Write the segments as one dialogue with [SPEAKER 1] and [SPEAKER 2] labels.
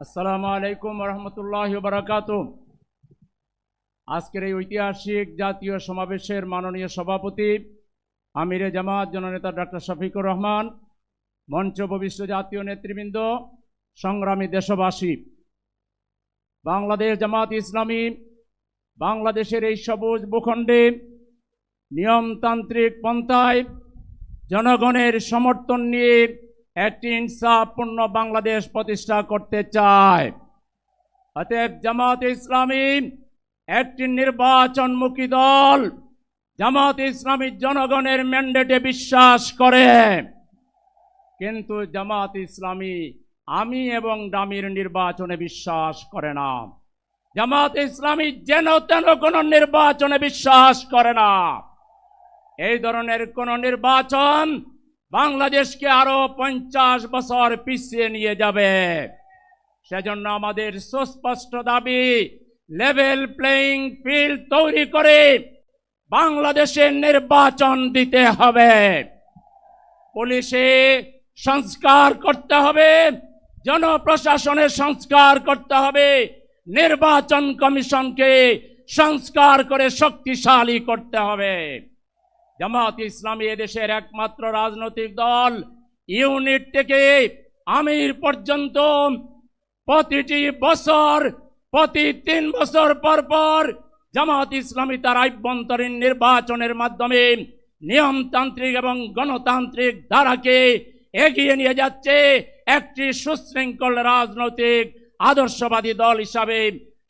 [SPEAKER 1] আসসালামু আলাইকুম রহমতুল্লাহি ওয়া বারাকাতুহু। আজকের এই ঐতিহাসিক জাতীয় সমাবেশের মাননীয় সভাপতি আমিরে জামাত জননেতা ডক্টর শফিকুর রহমান, মঞ্চ উপবিষ্ট জাতীয় নেতৃবৃন্দ, সংগ্রামী দেশবাসী, বাংলাদেশ জামাত ইসলামী বাংলাদেশের এই সবুজ ভূখণ্ডে নিয়মতান্ত্রিক পন্থায় জনগণের সমর্থন নিয়ে একটি ইনসাফপূর্ণ বাংলাদেশ প্রতিষ্ঠা করতে চায়। অতএব জামাত ইসলামী একটি নির্বাচনমুখী দল। জামাত ইসলামী জনগণের ম্যান্ডেটে বিশ্বাস করে, কিন্তু জামাত ইসলামী আমি এবং দামির নির্বাচনে বিশ্বাস করে না। জামাত ইসলামী যেন তেন কোনো নির্বাচনে বিশ্বাস করে না। এই ধরনের কোন নির্বাচন বাংলাদেশকে আরো 50 বছর পিছিয়ে নিয়ে যাবে। সেজন্য আমাদের সুস্পষ্ট দাবি, লেভেল প্লেইং ফিল্ড তৈরি করে বাংলাদেশের নির্বাচন দিতে হবে। পুলিশে সংস্কার করতে হবে, জনপ্রশাসনের সংস্কার করতে হবে, নির্বাচন কমিশনকে সংস্কার করে শক্তিশালী করতে হবে। জামাত ইসলামী এদেশের একমাত্র রাজনৈতিক দল। ইউনিট থেকে আমির পর্যন্ত প্রতিটি বছর, প্রতি 3 বছর পর পর জামাত ইসলামী তার আভ্যন্তরীণ নির্বাচনের মাধ্যমে নিয়মতান্ত্রিক এবং গণতান্ত্রিক ধারাকে এগিয়ে নিয়ে যাচ্ছে একটি সুশৃঙ্খল রাজনৈতিক আদর্শবাদী দল হিসাবে।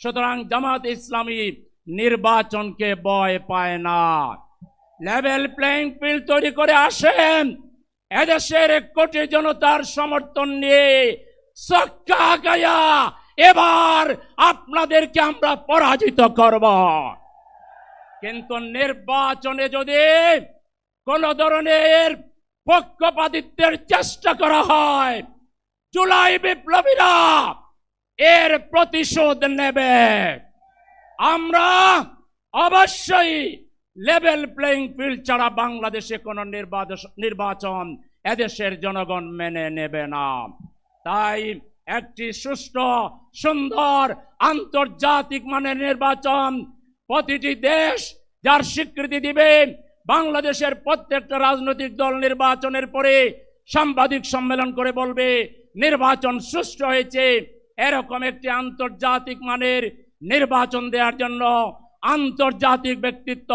[SPEAKER 1] সুতরাং জামাত ইসলামী নির্বাচনকে ভয় পায় না। লেভেল প্লেইং ফিল্ড তৈরি করে আসেন, এদেশের 1 কোটি জনতার সমর্থন নিয়ে ছক্কা গায়া এবার আপনাদেরকে আমরা পরাজিত করব। কিন্তু নির্বাচনে যদি কোন ধরনের পক্ষপাতিত্বের চেষ্টা করা হয়, জুলাই বিপ্লবীরা এর প্রতিশোধ নেবে। আমরা অবশ্যই লেভেল প্লেইং ফিল্ড ছাড়া বাংলাদেশে কোন নির্বাচন এদেশের জনগণ মেনে নেবে না। তাই একটি সুষ্ঠু, সুন্দর, আন্তর্জাতিক মানের নির্বাচন প্রতিটি দেশ যার স্বীকৃতি দিবে। বাংলাদেশের প্রত্যেকটা রাজনৈতিক দল নির্বাচনের পরে সাংবাদিক সম্মেলন করে বলবে নির্বাচন সুষ্ঠু হয়েছে। এরকম একটি আন্তর্জাতিক মানের নির্বাচন দেওয়ার জন্য আন্তর্জাতিক ব্যক্তিত্ব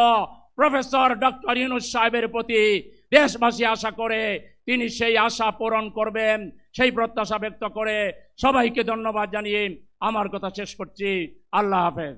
[SPEAKER 1] প্রফেসর ডক্টর ইউনূস সাহেবের প্রতি দেশবাসী আশা করে তিনি সেই আশা পূরণ করবেন, সেই প্রত্যাশা ব্যক্ত করে সবাইকে ধন্যবাদ জানিয়ে আমার কথা শেষ করছি। আল্লাহ হাফেজ।